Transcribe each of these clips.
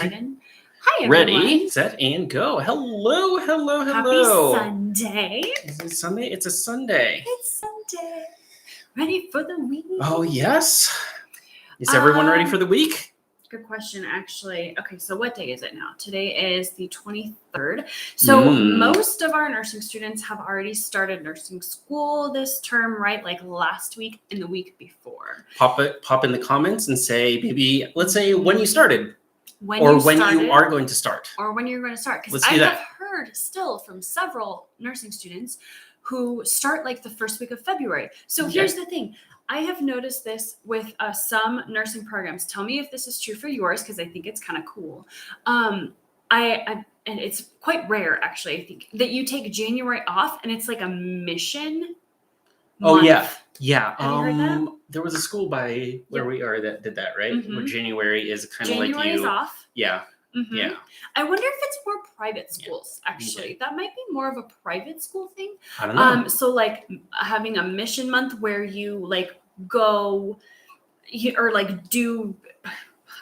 Hi, everyone. Ready, set, and go. Hello. Happy Sunday. Is it Sunday? It's a Sunday. It's Sunday. Ready for the week? Oh, yes. Is everyone ready for the week? Good question, actually. Okay, so what day is it now? Today is the 23rd. So most of our nursing students have already started nursing school this term, right? Like last week and the week before. Pop in the comments and say maybe, let's say when you started. When you are going to start. Or when you're going to start. Because I have heard still from several nursing students who start like the first week of February. So here's the thing. I have noticed this with some nursing programs. Tell me if this is true for yours, because I think it's kind of cool. And it's quite rare, actually, I think, that you take January off and it's like a mission month. Yeah. Have you heard that? There was a school by where we are that did that, right? Where January is kind of like January's off. Yeah. Yeah. I wonder if it's more private schools, actually. That might be more of a private school thing. I don't know. So like having a mission month where you like go or like do,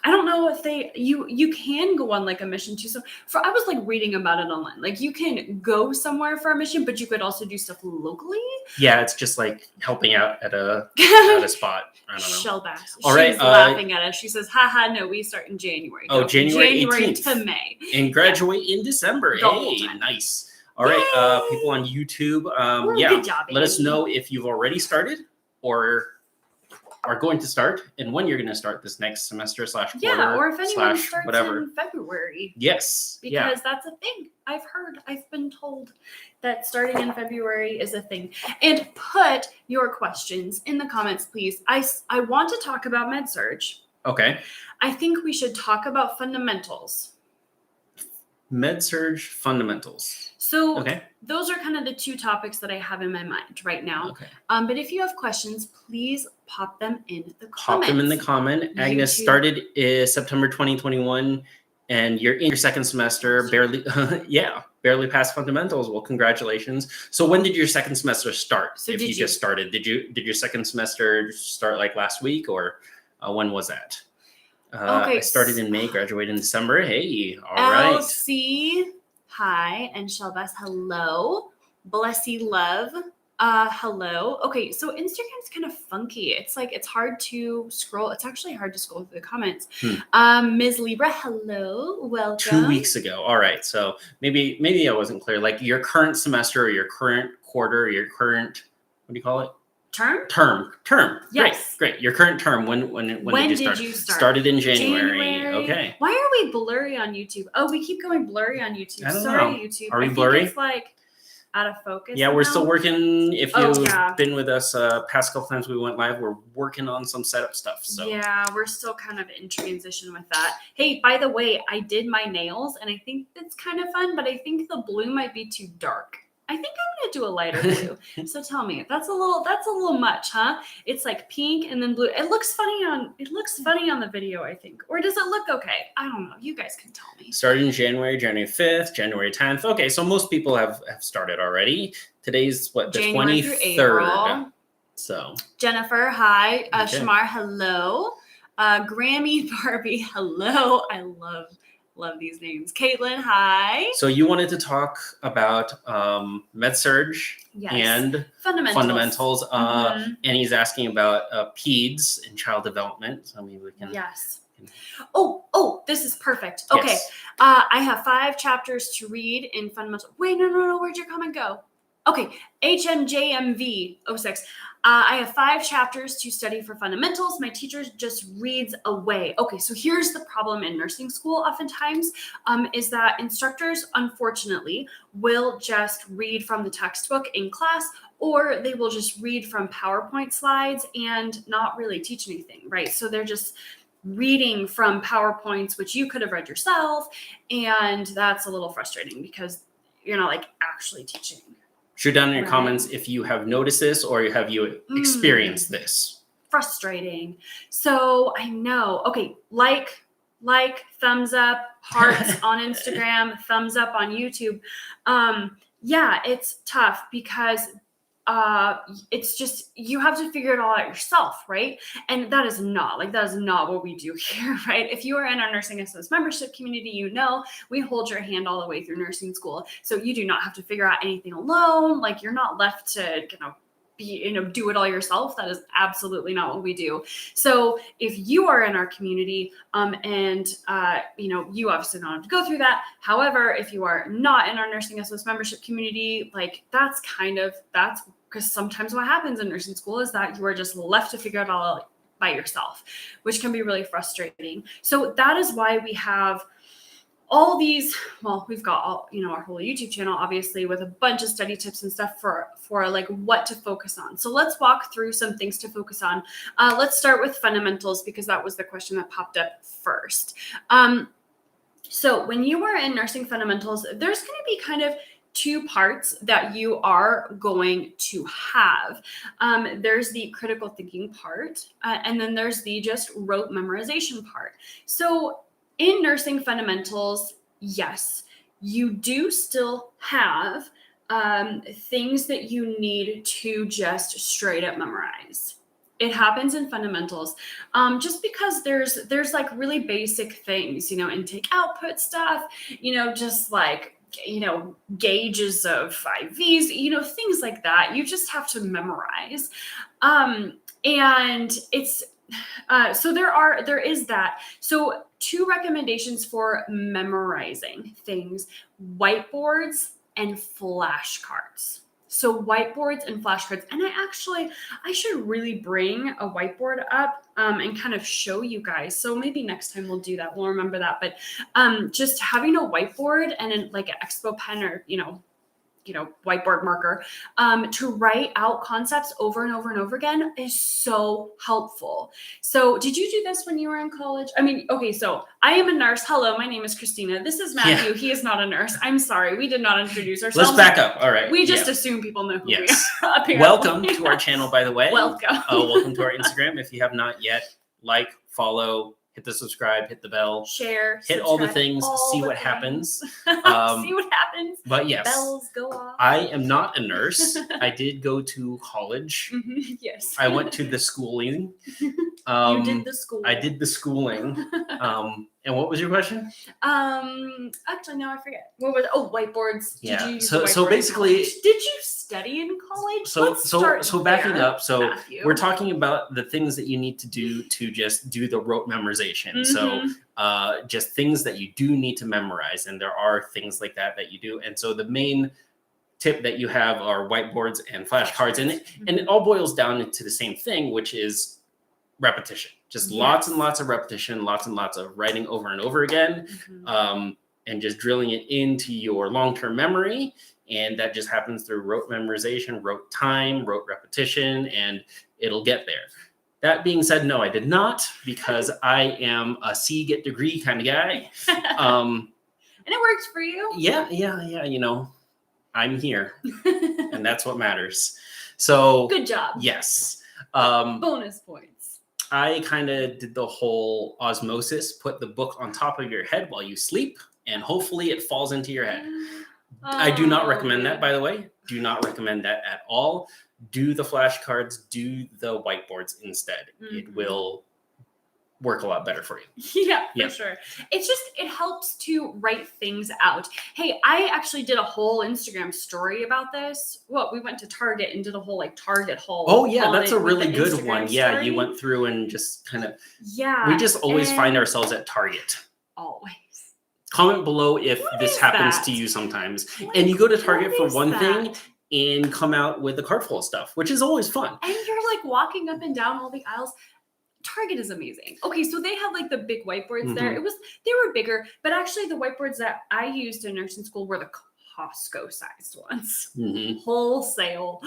I don't know if you can go on like a mission too. So I was like reading about it online. Like you can go somewhere for a mission, but you could also do stuff locally. Yeah, it's just like helping out at a spot. I don't know. Shell Bass. All right, She's laughing at us. She says, haha, no, we start in January. January 18th. to May. And graduate in December. Hey, nice. All right, people on YouTube. Good job, let us know if you've already started or are going to start and when you're going to start this next semester / quarter. Yeah, or if anyone starts in February. Yes. Because that's a thing. I've been told that starting in February is a thing. And put your questions in the comments, please. I want to talk about Med-Surg. Okay. I think we should talk about fundamentals. Med-Surg fundamentals. So those are kind of the two topics that I have in my mind right now. Okay. But if you have questions, please pop them in the comments. Pop them in the comment. Agnes started September 2021, and you're in your second semester, barely passed fundamentals. Well, congratulations. So when did your second semester start? So if you just started, did your second semester start like last week, or when was that? I started in May, graduated in December. Hey, all right. LC, hi, and Shelbas, hello. Blessy Love, hello. Okay, so Instagram's kind of funky. It's hard to scroll. It's actually hard to scroll through the comments. Ms. Libra, hello, welcome. 2 weeks ago. All right, so maybe I wasn't clear. Like your current semester or your current quarter, your current, what do you call it? Term. Yes. Great. Your current term. When did you start? Started in January. Okay. Why are we blurry on YouTube? Oh, we keep going blurry on YouTube. I don't Sorry, know. YouTube. Are we blurry? It's like out of focus. Yeah, we're still working. If you've been with us past couple times we went live, we're working on some setup stuff. So yeah, we're still kind of in transition with that. Hey, by the way, I did my nails and I think it's kind of fun, but I think the blue might be too dark. I think I'm going to do a lighter blue. So tell me, that's a little much, huh? It's like pink and then blue. It looks funny on the video, I think. Or does it look okay? I don't know. You guys can tell me. Started in January 5th, January 10th. Okay, so most people have started already. Today's the January 23rd. So Jennifer, hi. Shamar, hello. Grammy Barbie, hello. I love these names. Caitlin, hi. So you wanted to talk about Med-Surg and fundamentals. And he's asking about peds and child development. So maybe we can. Yes. Oh, this is perfect. Okay. Yes. I have 5 chapters to read in fundamentals. Wait, no. Where'd your comment go? Okay. HMJMV 06. I have 5 chapters to study for fundamentals. My teacher just reads away. Okay, so here's the problem in nursing school oftentimes is that instructors, unfortunately, will just read from the textbook in class, or they will just read from PowerPoint slides and not really teach anything, right? So they're just reading from PowerPoints, which you could have read yourself, and that's a little frustrating because you're not like actually teaching. Shoot down in your comments if you have noticed this or have you experienced this. Frustrating. So I know. Okay, like, thumbs up, hearts on Instagram, thumbs up on YouTube. Yeah, it's tough because it's just, you have to figure it all out yourself, right? And that is not what we do here, right? If you are in our Nursing SS membership community, you know, we hold your hand all the way through nursing school. So you do not have to figure out anything alone. Like, you're not left to, do it all yourself. That is absolutely not what we do. So if you are in our community, you obviously don't have to go through that. However, if you are not in our Nursing SS membership community, like, that's because sometimes what happens in nursing school is that you are just left to figure it all out by yourself, which can be really frustrating. So that is why we have all these, we've got our whole YouTube channel, obviously, with a bunch of study tips and stuff for like what to focus on. So let's walk through some things to focus on. Let's start with fundamentals, because that was the question that popped up first. So when you are in nursing fundamentals, there's going to be kind of two parts that you are going to have. There's the critical thinking part, and then there's the just rote memorization part. So in nursing fundamentals, yes, you do still have things that you need to just straight up memorize. It happens in fundamentals, just because there's like really basic things, intake output stuff, just like, gauges of IVs, things like that. You just have to memorize. And it's, so there is that. So 2 recommendations for memorizing things: whiteboards and flashcards. So whiteboards and flashcards. And I should really bring a whiteboard up and kind of show you guys. So maybe next time we'll do that. We'll remember that. But just having a whiteboard and like an expo pen or, whiteboard marker to write out concepts over and over and over again is so helpful. So did you do this when you were in college? I mean, okay, so I am a nurse. Hello, my name is Christina. This is Matthew. Yeah. He is not a nurse. I'm sorry. We did not introduce ourselves. Let's back up. All right. We just assume people know who we are. Welcome to our channel, by the way. Welcome. Welcome to our Instagram. If you have not yet, like, follow, hit the subscribe, hit the bell, share, hit all the things, see what happens. See what happens. But yes, bells go off. I am not a nurse. I did go to college. Mm-hmm. Yes. I went to the schooling. You did the schooling. I did the schooling. And what was your question? Actually, no, I forget. What was whiteboards? Yeah. Did you use So basically, did you study in college? So backing up. So Matthew. We're talking about the things that you need to do to just do the rote memorization. Mm-hmm. So just things that you do need to memorize, and there are things like that you do. And so the main tip that you have are whiteboards and flashcards, and it all boils down to the same thing, which is repetition. Just lots and lots of repetition, lots and lots of writing over and over again, and just drilling it into your long-term memory. And that just happens through rote memorization, rote time, rote repetition, and it'll get there. That being said, no, I did not, because I am a get degree kind of guy. And it works for you. Yeah. I'm here, and that's what matters. So good job. Yes. Bonus points. I kind of did the whole osmosis, put the book on top of your head while you sleep, and hopefully it falls into your head. I do not recommend that, by the way. Do not recommend that at all. Do the flashcards, do the whiteboards instead. Mm-hmm. It will work a lot better for you. Yeah, for sure. It's just, it helps to write things out. Hey, I actually did a whole Instagram story about this. Well, we went to Target and did a whole Target haul. Oh yeah, that's a really good Instagram one. Yeah, story. You went through and just kind of, we just always find ourselves at Target. Always. Comment below if this happens to you sometimes. And you go to Target for one thing and come out with a cart full of stuff, which is always fun. And you're walking up and down all the aisles. Target is amazing. Okay, so they have the big whiteboards there. They were bigger, but actually the whiteboards that I used in nursing school were the Costco sized ones. Wholesale.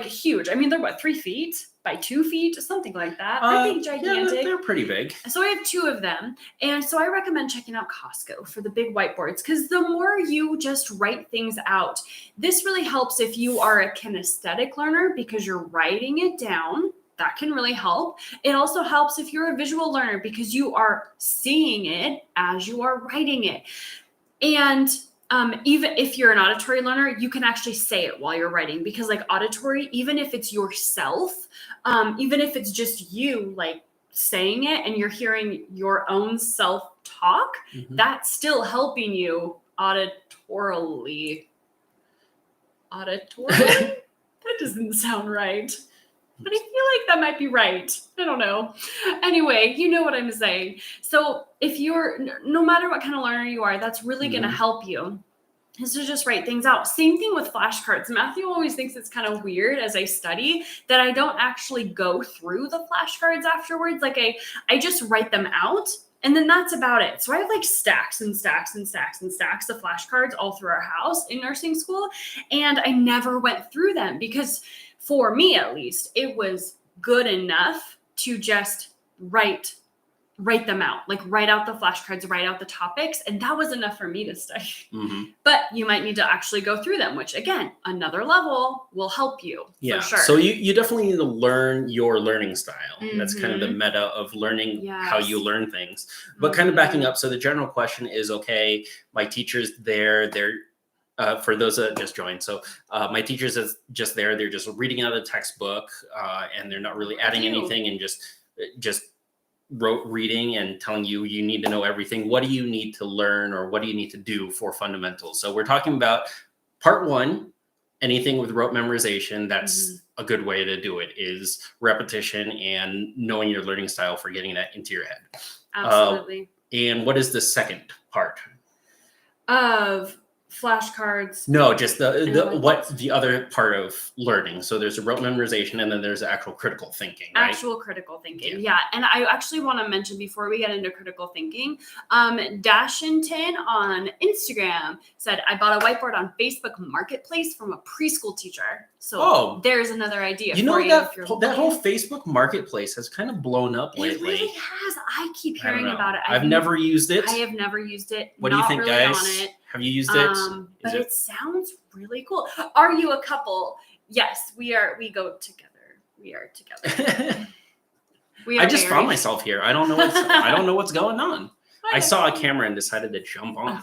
Huge. I mean, they're 3 feet by 2 feet, something like that. I think gigantic. Yeah, they're pretty big. So I have 2 of them. And so I recommend checking out Costco for the big whiteboards, because the more you just write things out, this really helps if you are a kinesthetic learner, because you're writing it down. That can really help. It also helps if you're a visual learner, because you are seeing it as you are writing it. And even if you're an auditory learner, you can actually say it while you're writing, because like auditory, even if it's yourself, even if it's just you like saying it and you're hearing your own self talk, that's still helping you auditorily. Auditorily? That doesn't sound right. But I feel like that might be right. I don't know. Anyway, you know what I'm saying. So if you're, no matter what kind of learner you are, that's really going to help you, is to just write things out. Same thing with flashcards. Matthew always thinks it's kind of weird as I study that I don't actually go through the flashcards afterwards. Like I just write them out. And then that's about it. So I have like stacks and stacks and stacks and stacks of flashcards all through our house in nursing school. And I never went through them because for me, at least, it was good enough to just write them out, like write out the flashcards, write out the topics. And that was enough for me to study. But you might need to actually go through them, which again, another level will help you for sure. So you definitely need to learn your learning style. That's kind of the meta of learning how you learn things. But kind of backing up. So the general question is, okay, my teacher's there, they're for those that just joined. So my teacher's is just there. They're just reading out of the textbook and they're not really adding anything and just reading and telling you need to know everything. What do you need to learn or what do you need to do for fundamentals? So we're talking about part 1, anything with rote memorization. That's a good way to do it, is repetition and knowing your learning style for getting that into your head. Absolutely. And what is the second part? Of flashcards? No, just the other part of learning. So there's a rote memorization and then there's actual critical thinking, right? Actual critical thinking, yeah. And I actually want to mention before we get into critical thinking, Dashington on Instagram said, I bought a whiteboard on Facebook Marketplace from a preschool teacher. So there's another idea for you. That whole Facebook Marketplace has kind of blown up lately. It really has. I keep hearing about it. I've never used it. I have never used it. What do you think, really guys? On it. Have you used it? But it sounds really cool. Are you a couple? Yes, we are. We go together. We are together. I just found myself here. I don't know what's going on. I saw a camera and decided to jump on.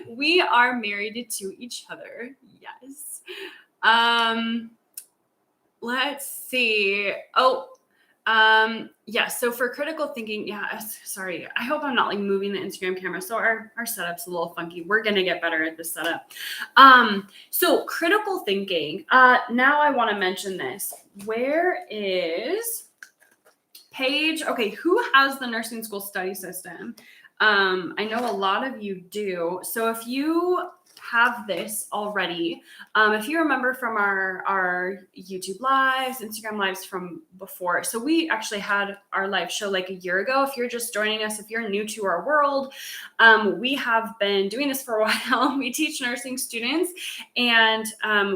We are married to each other. Yes. Let's see. Yeah, so for critical thinking, sorry, I hope I'm not like moving the Instagram camera. So our setup's a little funky. We're going to get better at this setup. So critical thinking, now I want to mention this. Where is page? Okay. Who has the nursing school study system? I know a lot of you do. So if you have this already, if you remember from our YouTube lives, Instagram lives from before, so we actually had our live show like a year ago. If you're just joining us, if you're new to our world, we have been doing this for a while. We teach nursing students, and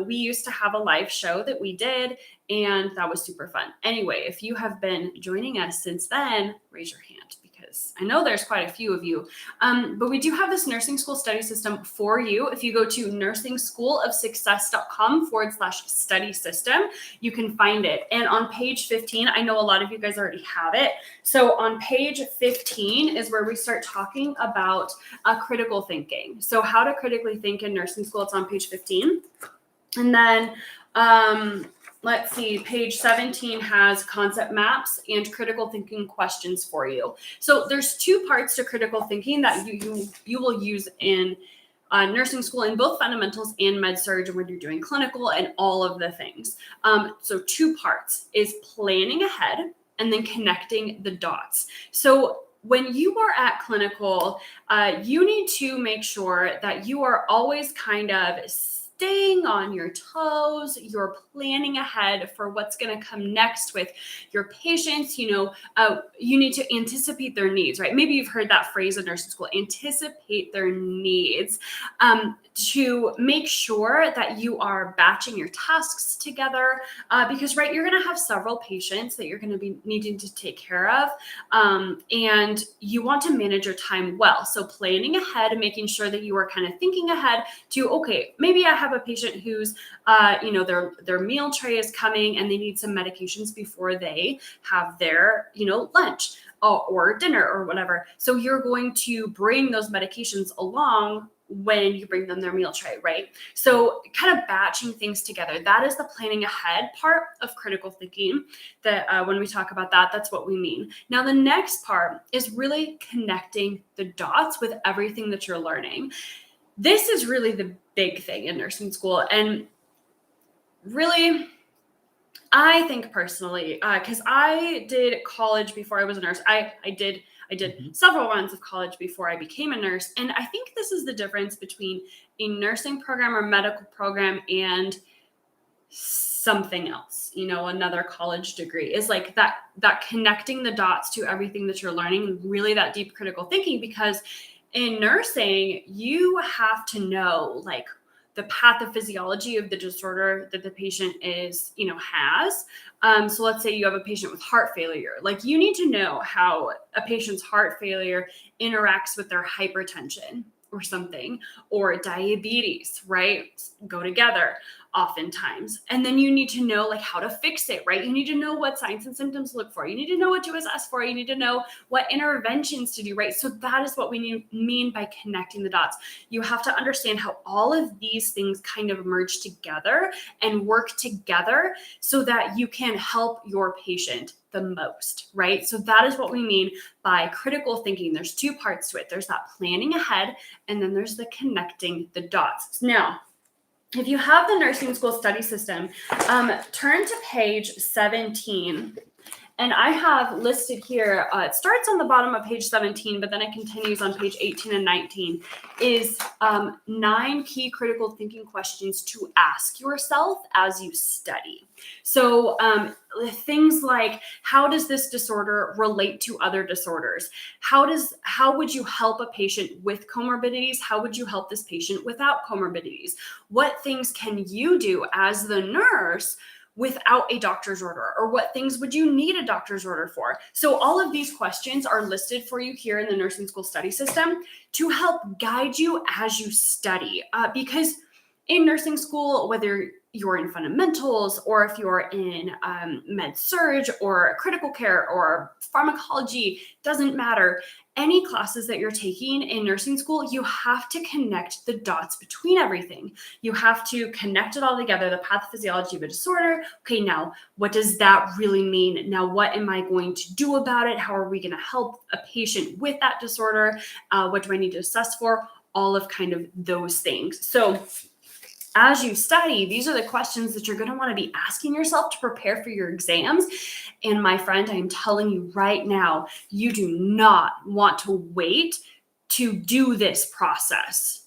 we used to have a live show that we did, and that was super fun. Anyway, if you have been joining us since then, raise your hand, because I know there's quite a few of you. But we do have this nursing school study system for you. If you go to nursingschoolofsuccess.com/study system, you can find it. And on page 15, I know a lot of you guys already have it. So on page 15 is where we start talking about critical thinking. So how to critically think in nursing school, it's on page 15. And then, let's see, page 17 has concept maps and critical thinking questions for you. So there's 2 parts to critical thinking that you will use in nursing school in both fundamentals and med surg when you're doing clinical and all of the things. So 2 parts is planning ahead and then connecting the dots. So when you are at clinical, you need to make sure that you are always kind of staying on your toes. You're planning ahead for what's going to come next with your patients. You need to anticipate their needs, right? Maybe you've heard that phrase in nursing school, anticipate their needs, to make sure that you are batching your tasks together, because, right, you're going to have several patients that you're going to be needing to take care of, and you want to manage your time well. So planning ahead and making sure that you are kind of thinking ahead to, okay, maybe I have a patient who's, their meal tray is coming and they need some medications before they have their, lunch or dinner or whatever. So you're going to bring those medications along when you bring them their meal tray, right? So kind of batching things together. That is the planning ahead part of critical thinking. That when we talk about that, that's what we mean. Now, the next part is really connecting the dots with everything that you're learning. This is really the big thing in nursing school. And really, I think personally, because I did college before I was a nurse. I did several runs of college before I became a nurse. And I think this is the difference between a nursing program or medical program and something else, another college degree, is like that connecting the dots to everything that you're learning, really that deep critical thinking. Because in nursing, you have to know like the pathophysiology of the disorder that the patient has. So let's say you have a patient with heart failure. Like, you need to know how a patient's heart failure interacts with their hypertension or something, or diabetes, right? Go together oftentimes. And then you need to know like how to fix it, right? You need to know what signs and symptoms to look for. You need to know what to assess for. You need to know what interventions to do, right? So that is what we mean by connecting the dots. You have to understand how all of these things kind of merge together and work together so that you can help your patient the most, right? So that is what we mean by critical thinking. There's two parts to it. There's that planning ahead, and then there's the connecting the dots. Now, if you have the nursing school study system, turn to page 17. And I have listed here, it starts on the bottom of page 17, but then it continues on page 18 and 19, is 9 key critical thinking questions to ask yourself as you study. So things like, how does this disorder relate to other disorders? How would you help a patient with comorbidities? How would you help this patient without comorbidities? What things can you do as the nurse without a doctor's order? Or what things would you need a doctor's order for? So all of these questions are listed for you here in the nursing school study system to help guide you as you study. Because in nursing school, whether you're in fundamentals or if you're in med surg or critical care or pharmacology, doesn't matter. Any classes that you're taking in nursing school, you have to connect the dots between everything. You have to connect it all together, the pathophysiology of a disorder. Okay, now what does that really mean? Now, what am I going to do about it? How are we going to help a patient with that disorder? What do I need to assess for? All of kind of those things. So as you study, these are the questions that you're going to want to be asking yourself to prepare for your exams. And my friend, I am telling you right now, you do not want to wait to do this process.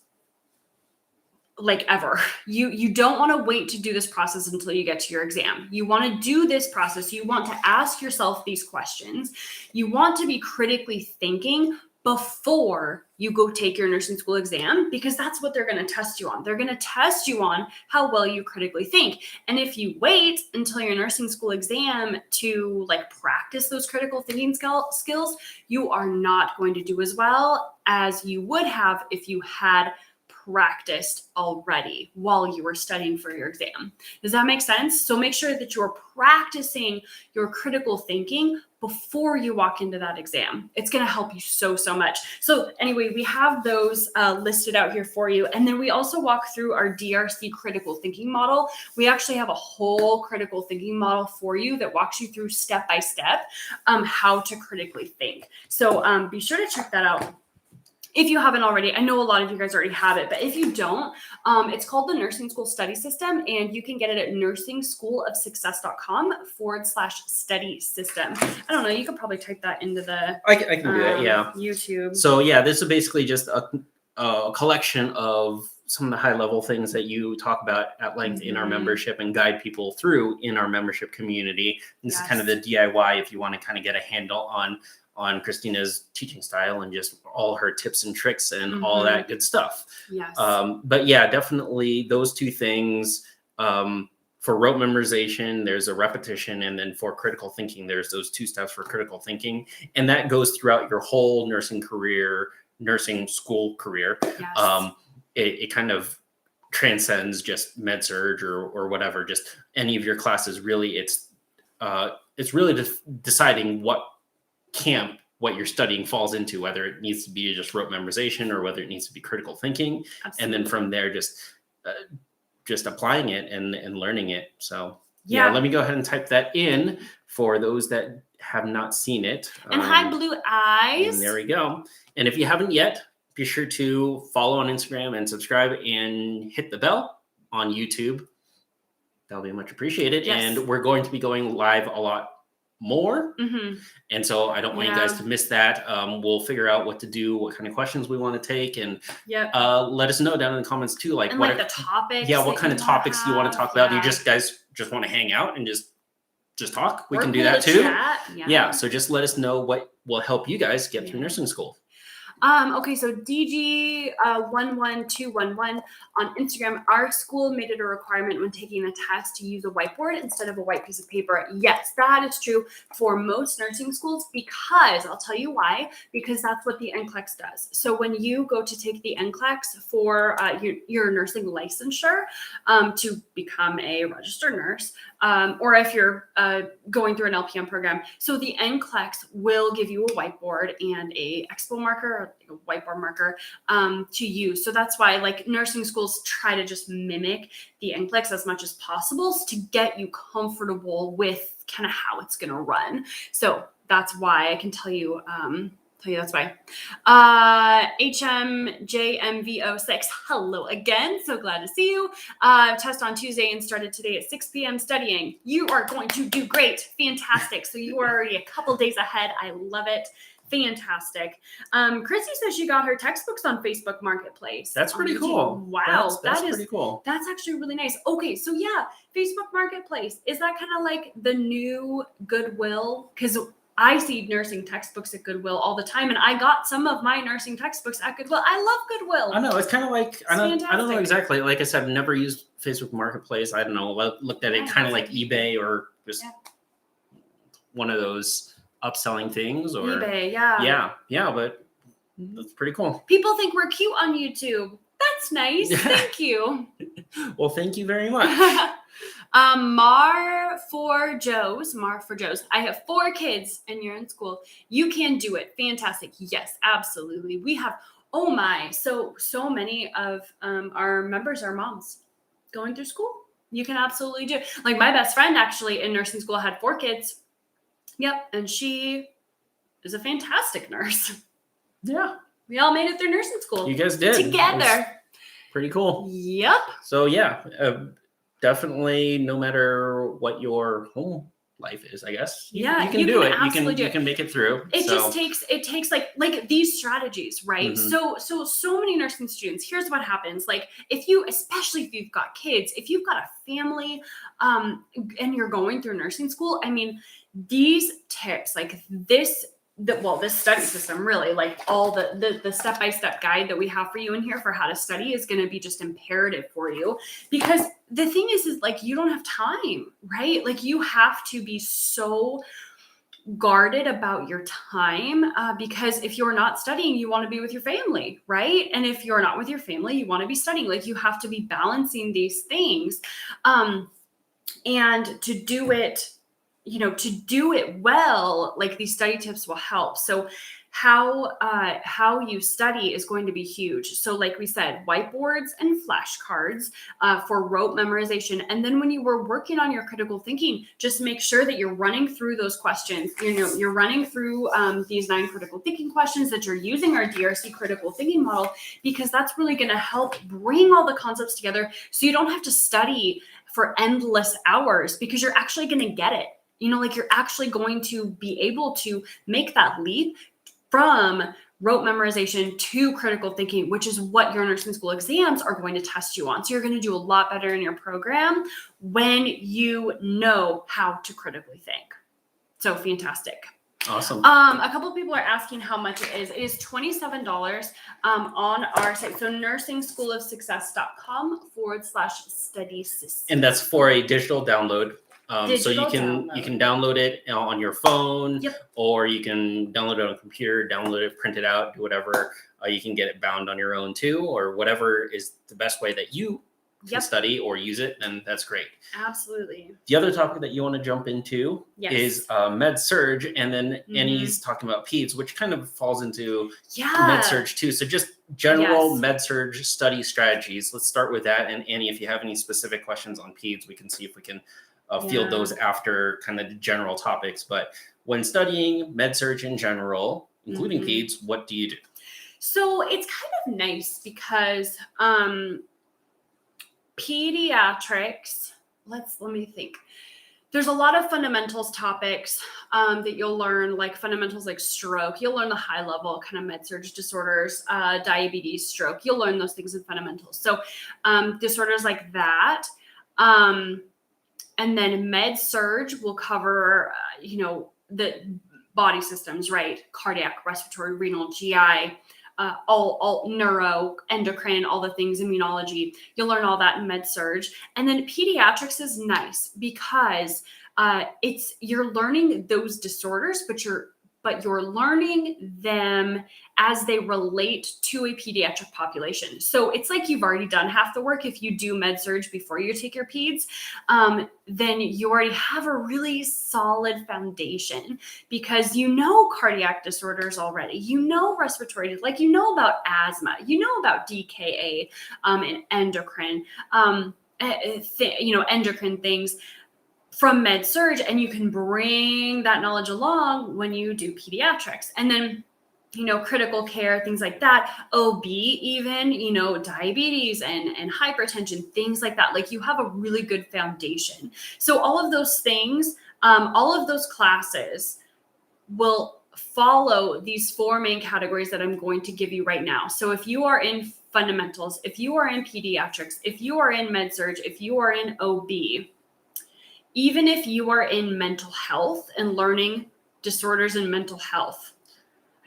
Like ever. You don't want to wait to do this process until you get to your exam. You want to do this process. You want to ask yourself these questions. You want to be critically thinking before you go take your nursing school exam, because that's what they're going to test you on. They're going to test you on how well you critically think. And if you wait until your nursing school exam to like practice those critical thinking skills, you are not going to do as well as you would have if you had practiced already while you were studying for your exam. Does that make sense? So make sure that you're practicing your critical thinking before you walk into that exam. It's going to help you so much. So anyway, we have those listed out here for you. And then we also walk through our DRC critical thinking model. We actually have a whole critical thinking model for you that walks you through step by step how to critically think. So be sure to check that out. If you haven't already, I know a lot of you guys already have it, but if you don't, it's called the Nursing School Study System, and you can get it at nursingschoolofsuccess.com/study system. I don't know, you could probably type that into the I can do that, yeah. YouTube. So yeah, this is basically just a collection of some of the high level things that you talk about at length in our membership and guide people through in our membership community. This is kind of the DIY if you want to kind of get a handle on Christina's teaching style and just all her tips and tricks and all that good stuff. Yes. But yeah, definitely those two things. For rote memorization, there's a repetition. And then for critical thinking, there's those 2 steps for critical thinking. And that goes throughout your whole nursing school career. Yes. It kind of transcends just med surg or whatever, just any of your classes. Really, it's really deciding what camp what you're studying falls into, whether it needs to be just rote memorization or whether it needs to be critical thinking. Absolutely. And then from there, just applying it and learning it. So yeah, let me go ahead and type that in for those that have not seen it. And hi, Blue Eyes. And there we go. And if you haven't yet, be sure to follow on Instagram and subscribe and hit the bell on YouTube. That'll be much appreciated. Yes. And we're going to be going live a lot more. And so I don't want you guys to miss that. We'll figure out what to do, what kind of questions we want to take, and let us know down in the comments too. Like, and what the topics. Yeah, what kind of topics do you want to talk about? Do you guys just want to hang out and just talk? We can do that too. Yeah. So just let us know what will help you guys get through nursing school. Okay, so DG11211 on Instagram, our school made it a requirement when taking the test to use a whiteboard instead of a white piece of paper. Yes, that is true for most nursing schools, because I'll tell you why, because that's what the NCLEX does. So when you go to take the NCLEX for your nursing licensure to become a registered nurse, or if you're going through an LPN program, so the NCLEX will give you a whiteboard and a expo marker, a whiteboard marker to use. So that's why like nursing schools try to just mimic the NCLEX as much as possible to get you comfortable with kind of how it's going to run. So that's why I can tell you that's why. HMJMV06, hello again. So glad to see you. Test on Tuesday and started today at 6 p.m. studying. You are going to do great. Fantastic. So you are already a couple days ahead. I love it. Fantastic. Chrissy says she got her textbooks on Facebook Marketplace. That's pretty cool. Wow. That's pretty cool. That's actually really nice. Okay. So yeah, Facebook Marketplace. Is that kind of like the new Goodwill? Because I see nursing textbooks at Goodwill all the time, and I got some of my nursing textbooks at Goodwill. I love Goodwill. I know, it's kind of like I don't know exactly. Like I said, I've never used Facebook Marketplace. I don't know. I looked at it kind of like eBay or just one of those upselling things. Or eBay, yeah, but that's pretty cool. People think we're cute on YouTube. That's nice. Thank you. Well, thank you very much. Mar for Joe's. I have 4 kids and you're in school. You can do it. Fantastic. Yes, absolutely. We have, oh my, so many of our members are moms going through school. You can absolutely do it. Like my best friend actually in nursing school had 4 kids. Yep. And she is a fantastic nurse. Yeah. We all made it through nursing school. You guys did. Together. Pretty cool. Yep. So yeah, definitely no matter what your home life is, I guess. You can do it. You can make it through. It takes like these strategies, right? So many nursing students, here's what happens. Like especially if you've got kids, if you've got a family, and you're going through nursing school, I mean, these tips like this study system, really, like all the step-by-step guide that we have for you in here for how to study is going to be just imperative for you, because the thing is like you don't have time, right? Like you have to be so guarded about your time, because if you're not studying, you want to be with your family, right? And if you're not with your family, you want to be studying. Like you have to be balancing these things, and to do it well, like these study tips will help. So how you study is going to be huge. So like we said, whiteboards and flashcards for rote memorization. And then when you were working on your critical thinking, just make sure that you're running through those questions. You're running through these 9 critical thinking questions, that you're using our DRC critical thinking model, because that's really going to help bring all the concepts together so you don't have to study for endless hours, because you're actually going to get it. Like you're actually going to be able to make that leap from rote memorization to critical thinking, which is what your nursing school exams are going to test you on. So you're going to do a lot better in your program when you know how to critically think. So fantastic. Awesome. A couple of people are asking how much it is. It is $27 on our site. So nursingschooofsuccess.com/study system. And that's for a digital download. So you can download it on your phone, or you can download it on a computer, download it, print it out, do whatever. You can get it bound on your own too, or whatever is the best way that you can study or use it, then that's great. Absolutely. The other topic that you want to jump into is Med Surg, and then Annie's talking about peds, which kind of falls into Med Surg too. So just general Med Surg study strategies. Let's start with that. And Annie, if you have any specific questions on peds, we can see if we can field those after kind of the general topics. But when studying Med Surg in general, including peds, what do you do? So it's kind of nice because pediatrics, let me think. There's a lot of fundamentals topics that you'll learn, like fundamentals like stroke. You'll learn the high level kind of med surg disorders, diabetes, stroke. You'll learn those things in fundamentals. So disorders like that. And then med surg will cover, the body systems, right? Cardiac, respiratory, renal, GI, all neuro, endocrine, all the things, immunology. You'll learn all that in med surg. And then pediatrics is nice because you're learning those disorders, but you're learning them as they relate to a pediatric population. So it's like you've already done half the work. If you do med surg before you take your peds, then you already have a really solid foundation because you know cardiac disorders already. You know respiratory, like you know about asthma, you know about DKA and endocrine, endocrine things from med surg, and you can bring that knowledge along when you do pediatrics. And then, critical care, things like that, OB even, diabetes and hypertension, things like that. Like you have a really good foundation. So all of those things, all of those classes will follow these four main categories that I'm going to give you right now. So if you are in fundamentals, if you are in pediatrics, if you are in med surg, if you are in OB, even if you are in mental health and learning disorders in mental health,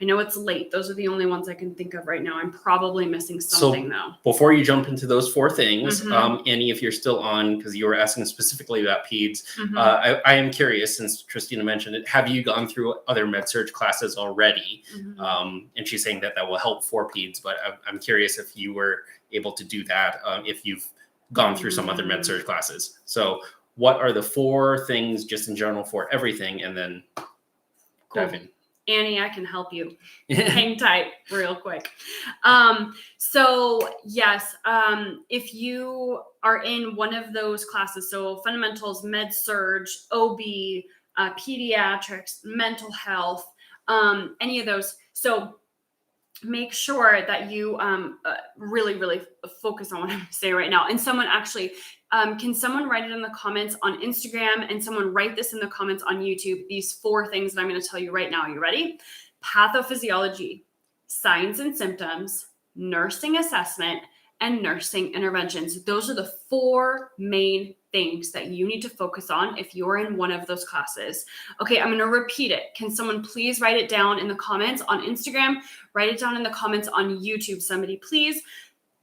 I know it's late. Those are the only ones I can think of right now. I'm probably missing something though. Before you jump into those four things, Annie, if you're still on, because you were asking specifically about peds, I am curious, since Christina mentioned it, have you gone through other med surg classes already? And she's saying that will help for peds, but I'm curious if you were able to do that, if you've gone through some other med surg classes. So what are the four things just in general for everything? And then dive in. Annie, I can help you. Hang tight real quick. So yes, if you are in one of those classes, so fundamentals, med surg, OB, pediatrics, mental health, any of those. So make sure that you really, really focus on what I'm going to say right now. And someone actually, can someone write it in the comments on Instagram, and someone write this in the comments on YouTube, these four things that I'm going to tell you right now. Are you ready? Pathophysiology, signs and symptoms, nursing assessment, and nursing interventions. Those are the four main things that you need to focus on if you're in one of those classes. Okay, I'm going to repeat it. Can someone please write it down in the comments on Instagram? Write it down in the comments on YouTube. Somebody please.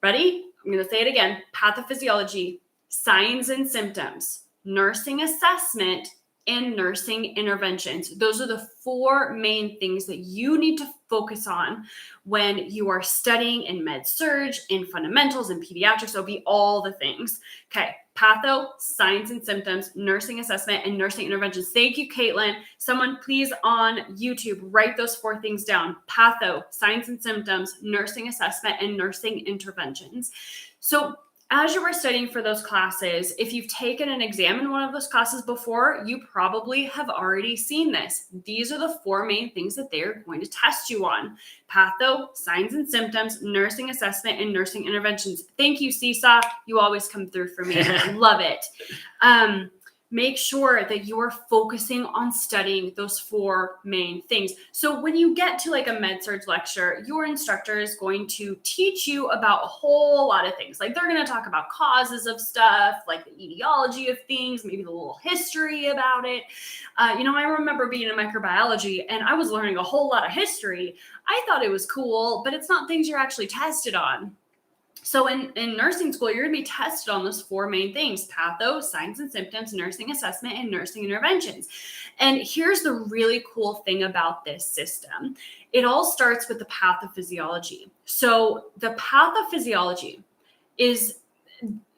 Ready? I'm going to say it again. Pathophysiology, signs and symptoms, nursing assessment, and nursing interventions. Those are the four main things that you need to focus on when you are studying in med surg, in fundamentals, in pediatrics. So be all the things. Okay. Patho, signs and symptoms, nursing assessment, and nursing interventions. Thank you, Caitlin. Someone please on YouTube, write those four things down. Patho, signs and symptoms, nursing assessment, and nursing interventions. So as you were studying for those classes, if you've taken an exam in one of those classes before, you probably have already seen this. These are the four main things that they're going to test you on. Patho, signs and symptoms, nursing assessment, and nursing interventions. Thank you, Seesaw. You always come through for me. Love it. Make sure that you are focusing on studying those four main things. So when you get to like a med surg lecture, your instructor is going to teach you about a whole lot of things. Like they're going to talk about causes of stuff, like the etiology of things, maybe the little history about it. I remember being in microbiology and I was learning a whole lot of history. I thought it was cool, but it's not things you're actually tested on. So in nursing school, you're going to be tested on those four main things: patho, signs and symptoms, nursing assessment, and nursing interventions. And here's the really cool thing about this system. It all starts with the pathophysiology. So the pathophysiology is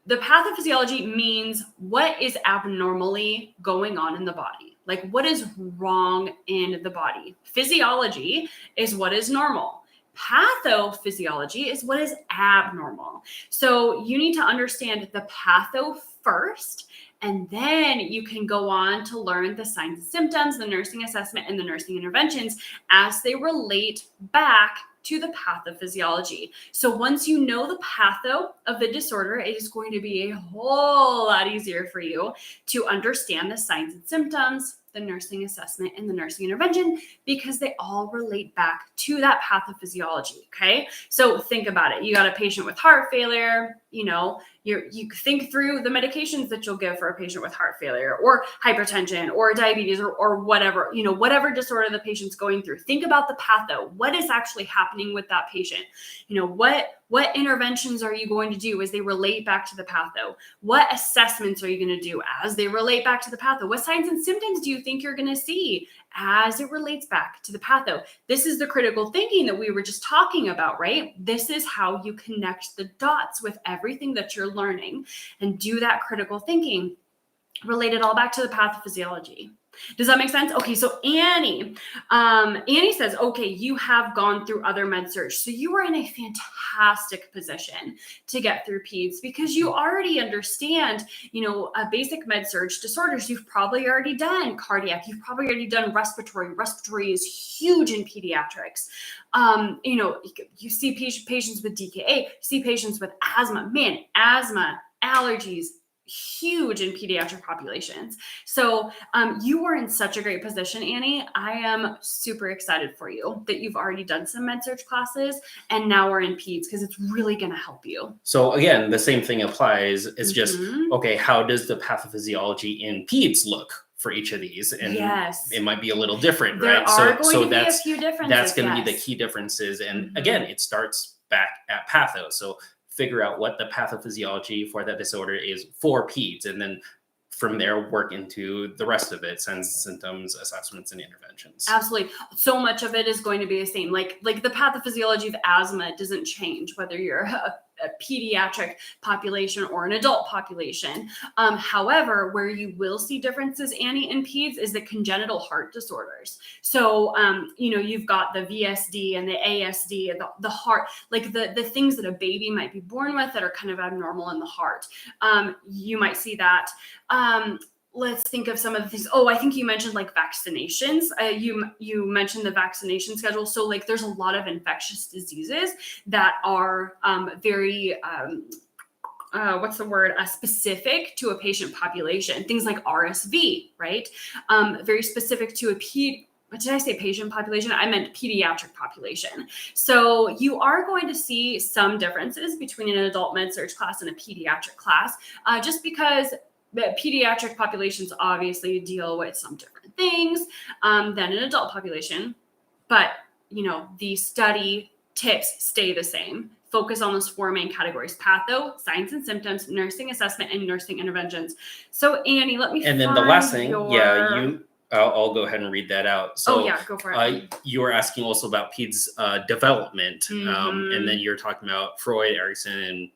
the pathophysiology means what is abnormally going on in the body. Like what is wrong in the body. Physiology is what is normal. Pathophysiology is what is abnormal. So you need to understand the patho first, and then you can go on to learn the signs and symptoms, the nursing assessment, and the nursing interventions as they relate back to the pathophysiology. So once you know the patho of the disorder, it is going to be a whole lot easier for you to understand the signs and symptoms, the nursing assessment, and the nursing intervention, because they all relate back to that pathophysiology. Okay. So think about it. You got a patient with heart failure, you know, you think through the medications that you'll give for a patient with heart failure or hypertension or diabetes or whatever, you know, whatever disorder the patient's going through. Think about the patho. What is actually happening with that patient? You know, what interventions are you going to do as they relate back to the patho? What assessments are you going to do as they relate back to the patho? What signs and symptoms do you think you're going to see as it relates back to the patho? This is the critical thinking that we were just talking about, right? This is how you connect the dots with everything that you're learning and do that critical thinking. Relate it all back to the pathophysiology. Does that make sense? Okay, so Annie says, okay, you have gone through other med surg. So you are in a fantastic position to get through peds because you already understand, you know, basic med surg disorders. You've probably already done cardiac. You've probably already done respiratory. Respiratory is huge in pediatrics. You know, you see patients with DKA, you see patients with asthma. Man, asthma, allergies, huge in pediatric populations. So you are in such a great position, Annie. I am super excited for you that you've already done some med surg classes and now we're in peds because it's really going to help you. So again, the same thing applies. It's just, okay, how does the pathophysiology in peds look for each of these? And it might be a little different, right? So that's a few differences. That's going to be the key differences. And again, it starts back at patho. So figure out what the pathophysiology for that disorder is for peds, and then from there work into the rest of it, signs, symptoms, assessments, and interventions. Absolutely. So much of it is going to be the same. Like the pathophysiology of asthma doesn't change whether you're a pediatric population or an adult population. However, where you will see differences, Annie, in peds is the congenital heart disorders. So, you know, you've got the VSD and the ASD and the heart, like the things that a baby might be born with that are kind of abnormal in the heart. You might see that. Let's think of some of the things. Oh, I think you mentioned like vaccinations. You mentioned the vaccination schedule. So like there's a lot of infectious diseases that are very, specific to a patient population. Things like RSV, right? Very specific to what did I say? Patient population? I meant pediatric population. So you are going to see some differences between an adult med surg class and a pediatric class, just because the pediatric populations obviously deal with some different things than an adult population, but you know, the study tips stay the same. Focus on those four main categories: patho, signs and symptoms, nursing assessment, and nursing interventions. So Annie, let me. And then the last thing, I'll go ahead and read that out. So, go for it. You were asking also about peds development, and then you're talking about Freud, Erickson, and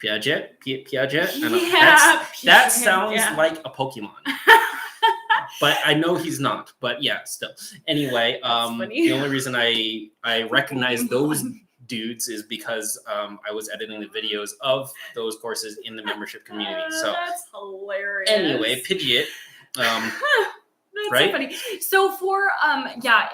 Piaget. That sounds like a Pokemon. But I know he's not. But yeah, still. Anyway, the only reason I recognize those dudes is because I was editing the videos of those courses in the membership community. So that's hilarious. Anyway, Piaget. That's right? so funny. So for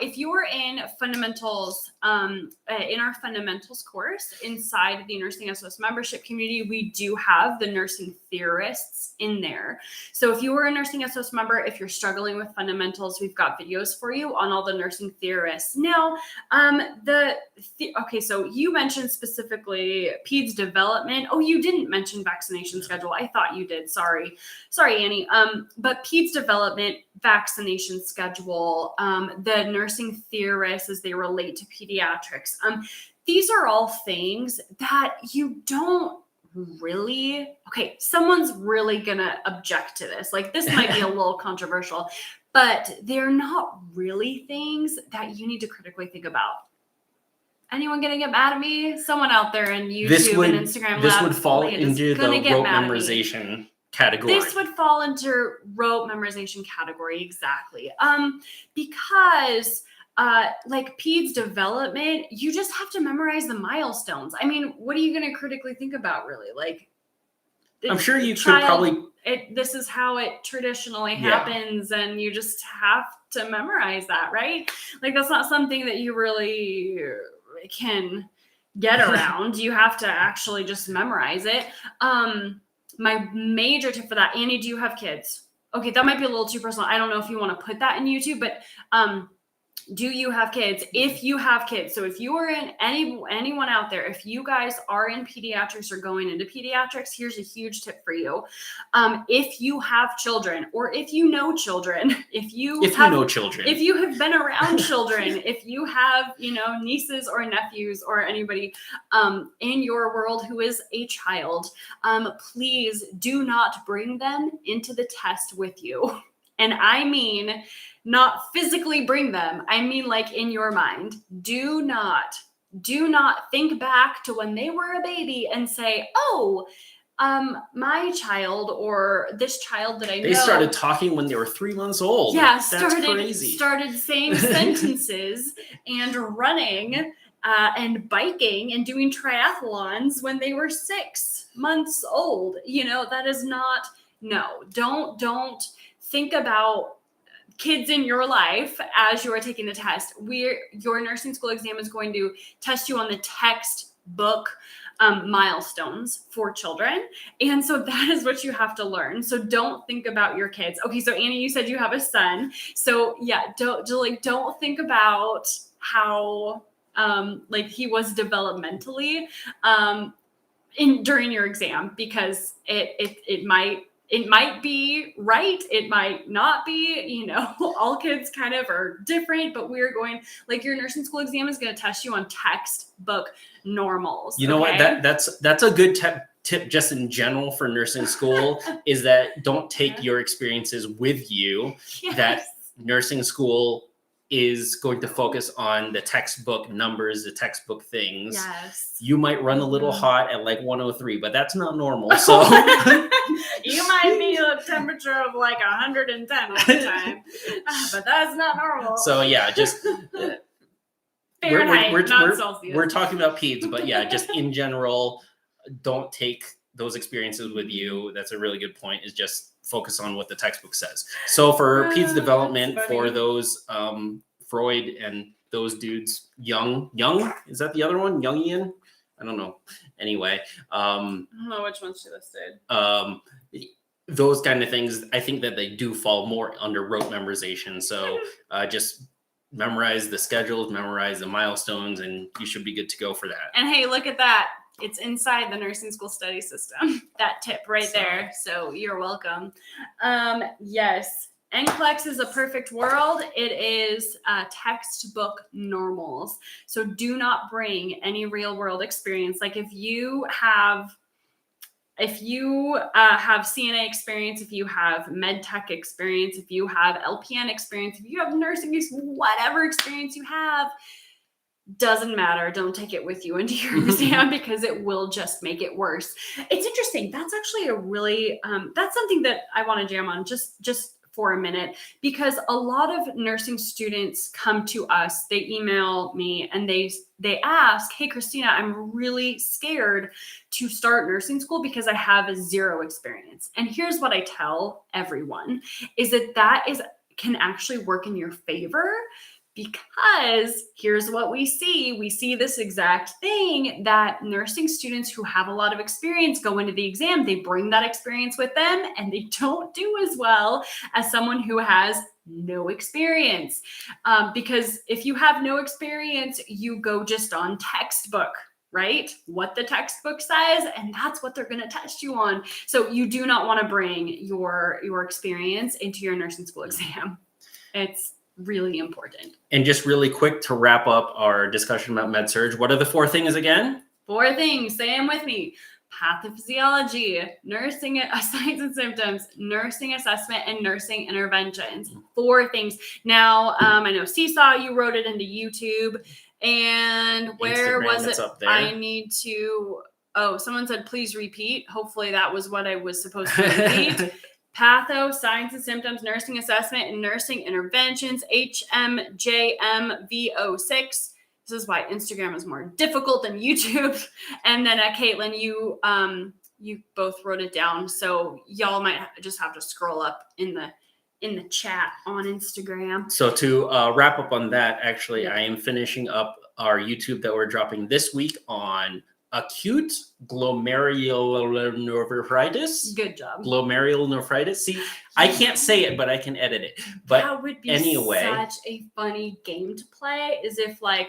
if you were in fundamentals, in our fundamentals course inside the Nursing SOS membership community, we do have the nursing theorists in there. So if you were a Nursing SOS member, if you're struggling with fundamentals, we've got videos for you on all the nursing theorists. Now, so you mentioned specifically peds development. Oh, you didn't mention vaccination schedule. I thought you did. Sorry, Annie. But peds development, vaccination schedule, the nursing theorists as they relate to pediatrics. These are all things that you don't really, someone's really gonna object to this. Like this might be a little controversial, but they're not really things that you need to critically think about. Anyone gonna get mad at me? Someone out there in YouTube and Instagram This Lab would fall land is into the gonna get rote mad at me. memorization category. This would fall into rote memorization category, exactly. Because like PEDS development, you just have to memorize the milestones. I mean, what are you going to critically think about, really? Like, I'm sure you could probably. This is how it traditionally happens, and you just have to memorize that, right? Like, that's not something that you really can get around. You have to actually just memorize it. My major tip for that, Annie, do you have kids? Okay, that might be a little too personal. I don't know if you want to put that in YouTube, but do you have kids? If you have kids, so if you are in anyone out there, if you guys are in pediatrics or going into pediatrics, here's a huge tip for you. If you have children, or if you know children, if you have been around children, if you have, nieces or nephews or anybody in your world who is a child, please do not bring them into the test with you. And I mean, not physically bring them. I mean, like, in your mind. Do not think back to when they were a baby and say, oh, my child or this child that I know. They started talking when they were 3 months old. Yeah, That's crazy. Started saying sentences and running and biking and doing triathlons when they were 6 months old. That is not, no, don't think about kids in your life as you are taking the test. Your nursing school exam is going to test you on the textbook milestones for children. And so that is what you have to learn. So don't think about your kids. Okay, so Annie, you said you have a son. So yeah, don't think about how he was developmentally during your exam, because it might be right. It might not be, all kids kind of are different, but we're going, your nursing school exam is going to test you on textbook normals. You know what? That's a good tip just in general for nursing school is that don't take your experiences with you. Yes. That nursing school is going to focus on the textbook numbers, the textbook things. Yes. You might run a little hot at 103, but that's not normal. So you might be a temperature of 110 all the time, but that's not normal. So yeah, just Fahrenheit, not Celsius. We're talking about PEDS, but yeah, just in general, don't take those experiences with you. That's a really good point, is just focus on what the textbook says. So for PEDS development, for those Freud and those dudes, Young, is that the other one? Jungian? I don't know. Anyway. I don't know which one she listed. Those kind of things, I think that they do fall more under rote memorization. So just memorize the schedules, memorize the milestones, and you should be good to go for that. And hey, look at that. It's inside the nursing school study system. That tip right there. So you're welcome. Yes. NCLEX is a perfect world. It is textbook normals. So do not bring any real world experience. If you have CNA experience, if you have med tech experience, if you have LPN experience, if you have nursing, whatever experience you have, doesn't matter. Don't take it with you into your exam because it will just make it worse. It's interesting. That's actually a really, that's something that I want to jam on just for a minute, because a lot of nursing students come to us, they email me and they ask, hey, Christina, I'm really scared to start nursing school because I have 0 experience. And here's what I tell everyone is that can actually work in your favor. Because here's what we see. We see this exact thing, that nursing students who have a lot of experience go into the exam, they bring that experience with them and they don't do as well as someone who has no experience. Because if you have no experience, you go just on textbook, right? What the textbook says, and that's what they're going to test you on. So you do not want to bring your experience into your nursing school exam. It's really important. And just really quick to wrap up our discussion about med-surg, what are the 4 things again? 4 things. Say them with me. Pathophysiology, nursing signs and symptoms, nursing assessment, and nursing interventions. 4 things. Now, I know Seesaw, you wrote it into YouTube. And where Instagram, was it's it? up there. I need to. Oh, someone said, please repeat. Hopefully that was what I was supposed to repeat. Patho, signs and symptoms, nursing assessment, and nursing interventions, HMJMV06. This is why Instagram is more difficult than YouTube. And then Caitlin, you both wrote it down, so y'all might just have to scroll up in the chat on Instagram. So to wrap up on that, actually, I am finishing up our YouTube that we're dropping this week on acute glomerulonephritis. Good job. Glomerulonephritis. See, I can't say it, but I can edit it. But that would be anyway, such a funny game to play, is if like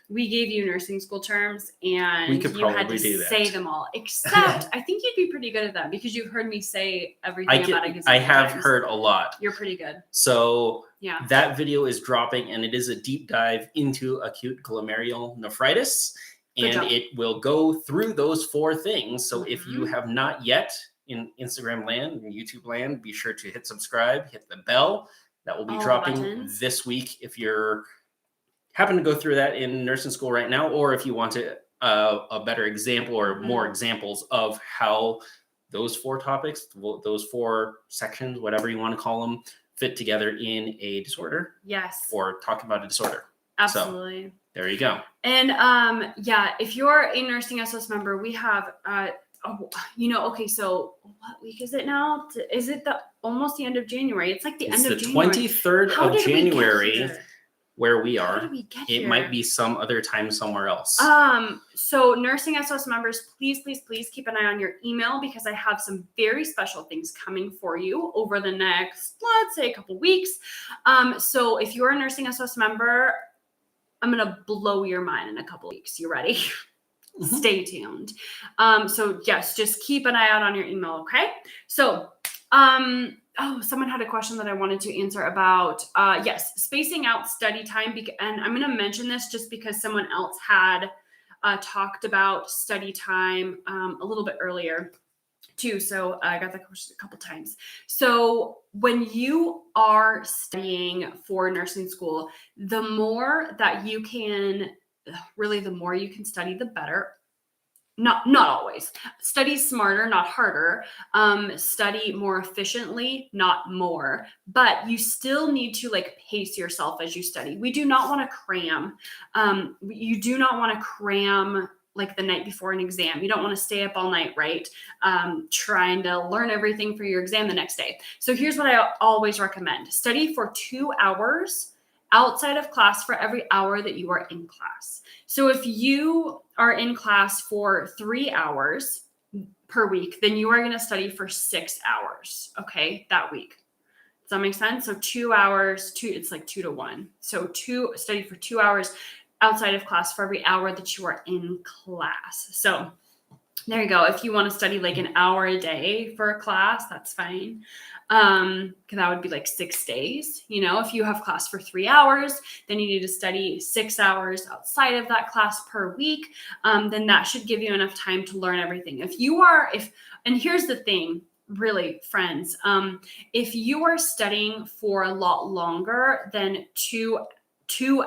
we gave you nursing school terms and you had to say them all. Except I think you'd be pretty good at that because you've heard me say everything about it. I have heard a lot. You're pretty good. So yeah, that video is dropping, and it is a deep dive into acute glomerulonephritis. And it will go through those 4 things. So if you have not yet in Instagram land and YouTube land, be sure to hit subscribe, hit the bell. That will be dropping this week if you're happen to go through that in nursing school right now, or if you want to a better example or more examples of how those 4 topics, those 4 sections, whatever you want to call them, fit together in a disorder. Yes. Or talk about a disorder. Absolutely. So, there you go. And if you're a nursing SOS member, we have okay, so what week is it now? Is it almost the end of January? It's like the end of January. It's the 23rd of January where we are. How did we get here? It might be some other time somewhere else. So nursing SOS members, please keep an eye on your email because I have some very special things coming for you over the next, let's say, a couple weeks. So if you're a nursing SOS member, I'm going to blow your mind in a couple weeks. You ready? Stay tuned. So yes, just keep an eye out on your email. Okay. So, someone had a question that I wanted to answer about, spacing out study time. And I'm going to mention this just because someone else had talked about study time a little bit earlier too. So I got that question a couple times. So when you are studying for nursing school, the more that you can, the more you can study, the better. Not always. Study smarter, not harder. Study more efficiently, not more. But you still need to pace yourself as you study. We do not want to cram. You do not want to cram the night before an exam. You don't want to stay up all night, right? Trying to learn everything for your exam the next day. So here's what I always recommend. Study for 2 hours outside of class for every hour that you are in class. So if you are in class for 3 hours per week, then you are going to study for 6 hours, okay, that week. Does that make sense? So 2 hours, it's like 2 to 1. So study for 2 hours outside of class for every hour that you are in class. So there you go. If you want to study an hour a day for a class, that's fine. That would be 6 days. If you have class for 3 hours, then you need to study 6 hours outside of that class per week. Then that should give you enough time to learn everything. And here's the thing, really, friends, if you are studying for a lot longer than 2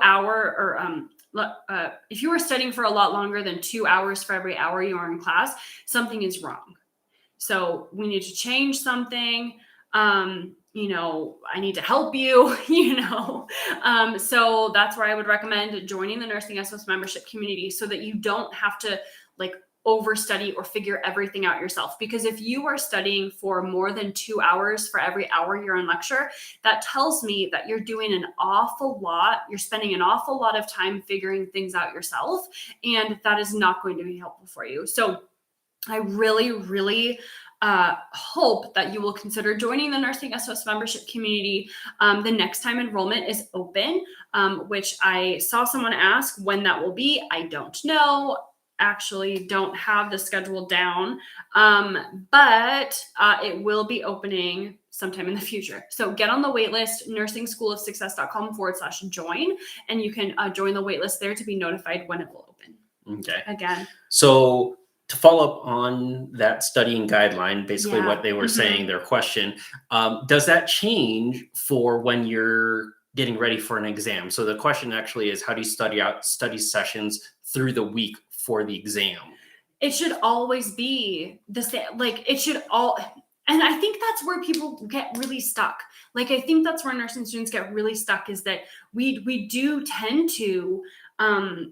hour or, if you are studying for a lot longer than 2 hours for every hour you are in class, something is wrong. So we need to change something. I need to help you, so that's where I would recommend joining the Nursing SOS membership community so that you don't have to overstudy or figure everything out yourself. Because if you are studying for more than 2 hours for every hour you're in lecture, that tells me that you're doing an awful lot. You're spending an awful lot of time figuring things out yourself, and that is not going to be helpful for you. So I really, really hope that you will consider joining the Nursing SOS membership community the next time enrollment is open, which I saw someone ask when that will be. I don't know. Actually don't have the schedule down, but it will be opening sometime in the future. So get on the wait list, nursingschoolofsuccess.com/join, and you can join the wait list there to be notified when it will open. Okay. Again. So to follow up on that studying guideline, basically what they were saying, their question, does that change for when you're getting ready for an exam. So the question actually is, how do you study out study sessions through the week for the exam? It should always be the same. Like it should all, and I think that's where people get really stuck. Like I think that's where nursing students get really stuck, is that we do tend to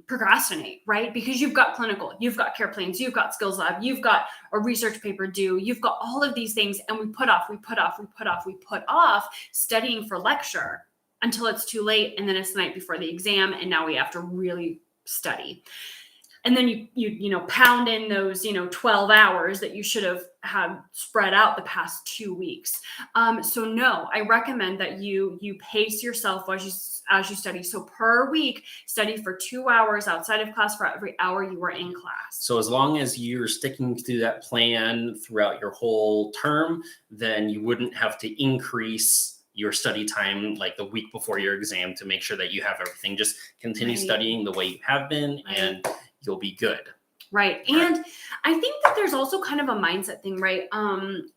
procrastinate, right? Because you've got clinical, you've got care plans, you've got skills lab, you've got a research paper due, you've got all of these things, and we put off studying for lecture until it's too late, and then it's the night before the exam, and now we have to really study. And then you pound in those 12 hours that you should have had spread out the past 2 weeks. So no, I recommend that you pace yourself as you study. So per week, study for 2 hours outside of class for every hour you were in class. So as long as you're sticking to that plan throughout your whole term, then you wouldn't have to increase your study time like the week before your exam to make sure that you have everything. Just continue studying the way you have been, and you'll be good. Right. And I think that there's also kind of a mindset thing, right?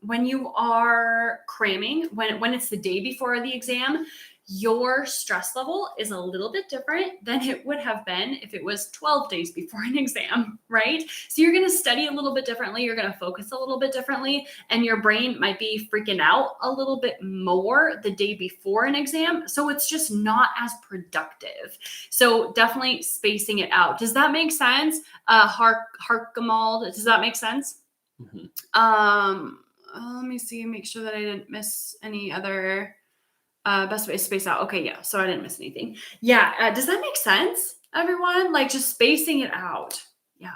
When you are cramming, when it's the day before the exam, your stress level is a little bit different than it would have been if it was 12 days before an exam, right? So you're going to study a little bit differently. You're going to focus a little bit differently, and your brain might be freaking out a little bit more the day before an exam. So it's just not as productive. So definitely spacing it out. Does that make sense? Harkemald, does that make sense? Mm-hmm. Let me see, make sure that I didn't miss any other best way to space out. Okay, yeah, so I didn't miss anything. Yeah, does that make sense, everyone? Like just spacing it out. Yeah.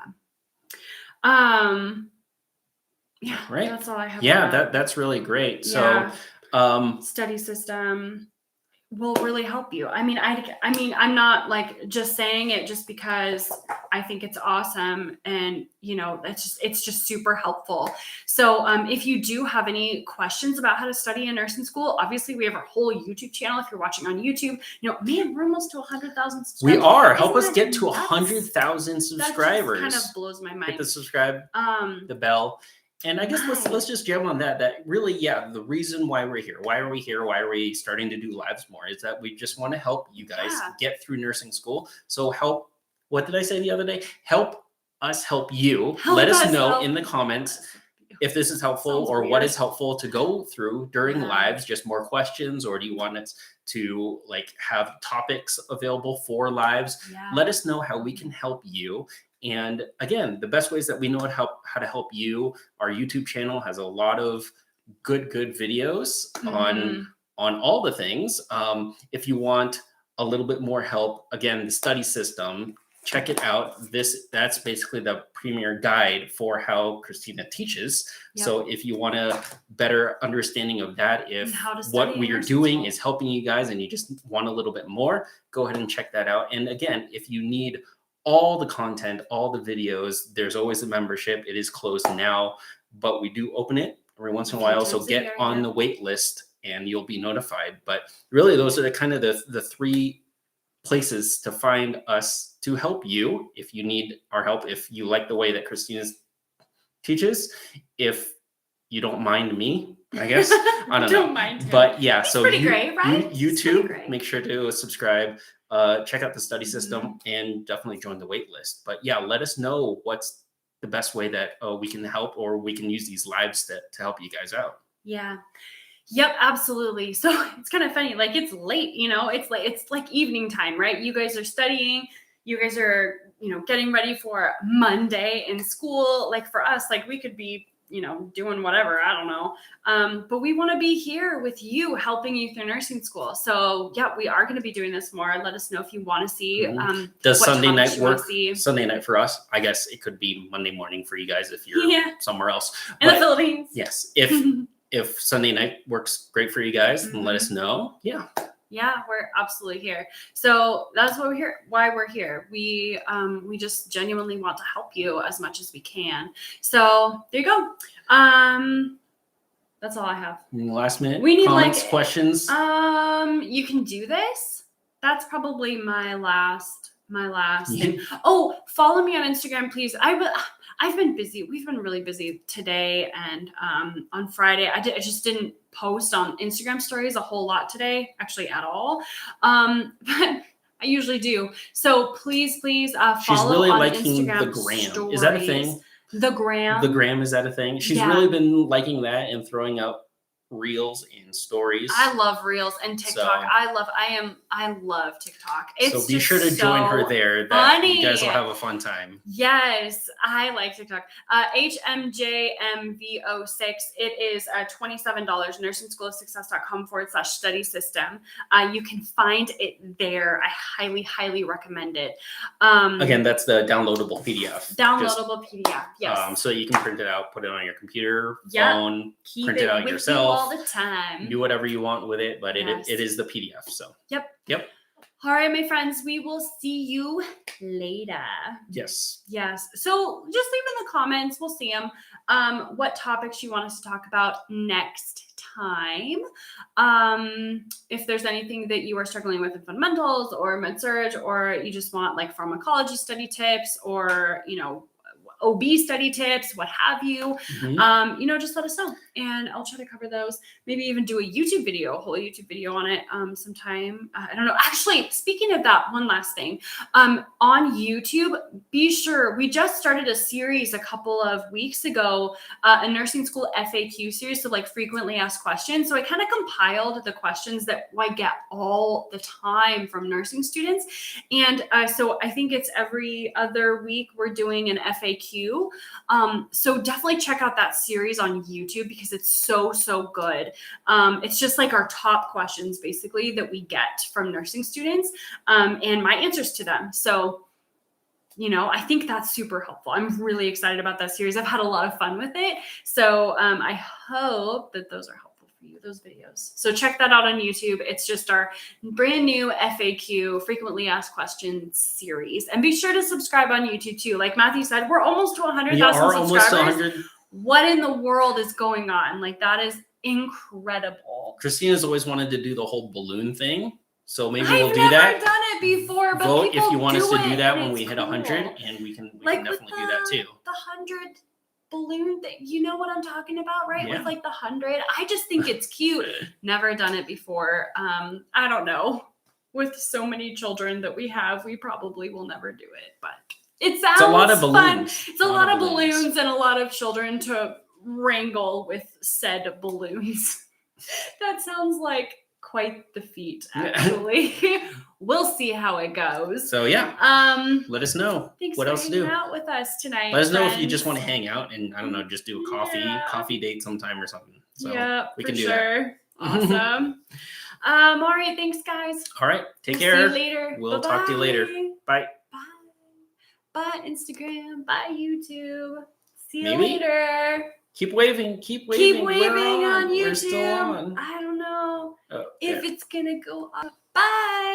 Yeah, right. That's all I have. Yeah, that's really great. Yeah. So study system will really help you. I mean, I'm not like just saying it just because I think it's awesome, and it's just super helpful. So if you do have any questions about how to study in nursing school, obviously we have our whole YouTube channel. If you're watching on YouTube, man, we're almost to 100,000 subscribers. We are. Help us get to 100,000 subscribers. That just kind of blows my mind. Hit the subscribe, the bell. And I guess let's just jump on that. That really, the reason why we're here, why are we starting to do lives more, is that we just want to help you guys get through nursing school. So what did I say the other day? Help us help you. Let us know in the comments if this is helpful or what is helpful to go through during lives, just more questions, or do you want us to have topics available for lives? Let us know how we can help you. And again, the best ways that we know how to help you, our YouTube channel has a lot of good videos on all the things. If you want a little bit more help, again, the study system, check it out. That's basically the premier guide for how Christina teaches. Yep. So if you want a better understanding of that, if what we are doing is helping you guys and you just want a little bit more, go ahead and check that out. And again, if you need all the content, all the videos, there's always a membership. It is closed now, but we do open it every once in a while. So get on the wait list and you'll be notified. But really, those are the three places to find us to help you if you need our help, if you like the way that Christina teaches, if you don't mind me, I guess. I don't know. Mind him. But yeah, so pretty great, right? YouTube, make sure to subscribe. Check out the study system and definitely join the wait list. But yeah, let us know what's the best way that we can help, or we can use these lives to help you guys out. Yeah. Yep, absolutely. So it's kind of funny. Like it's late, it's like evening time, right? You guys are studying. You guys are, getting ready for Monday in school. Like for us, like we could be doing whatever, I don't know. But we want to be here with you, helping you through nursing school. So yeah, we are going to be doing this more. Let us know if you want to see. Does Sunday night work? Sunday night for us, I guess it could be Monday morning for you guys if you're somewhere else. In the Philippines. Yes. If Sunday night works great for you guys, then let us know. Yeah. Yeah, we're absolutely here. So that's why we're here. We just genuinely want to help you as much as we can. So there you go. That's all I have. Last minute we need comments, questions. You can do this. That's probably my last thing. Oh, follow me on Instagram, please. I I've been busy. We've been really busy today and on Friday. I just didn't post on Instagram stories a whole lot today, actually at all. But I usually do. So please follow She's really on liking Instagram the gram. stories. Is that a thing? The gram. The gram, is that a thing? She's Yeah. really been liking that and throwing out reels and stories. I love reels and TikTok. So- I love TikTok. It's so be just sure to join her so there. funny. You guys will have a fun time. Yes, I like TikTok. HMJMV06. It is $27. NursingSchoolOfSuccess.com/study system. You can find it there. I highly recommend it. Again, that's the downloadable PDF. Downloadable PDF. Yes. So you can print it out, put it on your computer, Yep. phone, Keep print it out with yourself. you all the time. Do whatever you want with it, but Yes. it is the PDF. So Yep. Yep. All right, my friends, we will see you later. Yes. Yes. So just leave in the comments. We'll see them. What topics you want us to talk about next time. If there's anything that you are struggling with in fundamentals or med-surg, or you just want like pharmacology study tips or, OB study tips, what have you, just let us know and I'll try to cover those. Maybe even do a YouTube video, a whole YouTube video on it sometime. I don't know. Actually, speaking of that, one last thing. On YouTube, be sure, we just started a series a couple of weeks ago, a nursing school FAQ series, so like frequently asked questions. So I kind of compiled the questions that I get all the time from nursing students. And so I think it's every other week we're doing an FAQ. So definitely check out that series on YouTube because it's so good. It's just like our top questions basically that we get from nursing students and my answers to them. So, I think that's super helpful. I'm really excited about that series. I've had a lot of fun with it. So I hope that those are helpful for you, those videos. So check that out on YouTube. It's just our brand new FAQ, frequently asked questions series. And be sure to subscribe on YouTube too. Like Matthew said, we're almost to 100,000 subscribers. What in the world is going on? Like, that is incredible. Christina's always wanted to do the whole balloon thing. So maybe I've we'll do that. never done it before, but Vote people if you want us to do that and when we it's hit cool. 100, and we can Like definitely do that too. The 100 balloon thing. You know what I'm talking about, right? Yeah. With like the 100. I just think it's cute. Never done it before. I don't know. With so many children that we have, we probably will never do it, but it sounds It's a lot of fun. balloons. It's a lot of balloons and a lot of children to wrangle with said balloons. That sounds like quite the feat, actually. We'll see how it goes. So let us know thanks what for else to do. hanging out with us tonight. Let us know friends. if you just want to hang out and I don't know, just do a coffee date sometime or something. So we can do that. Awesome. All right, thanks guys. All right, take We'll care. See you later. We'll Bye-bye. talk to you later. Bye. Bye Instagram. Bye YouTube. See you Maybe. later. Keep waving. Keep waving We're on YouTube. We're still on. I don't know Oh, if it's gonna go up. Bye.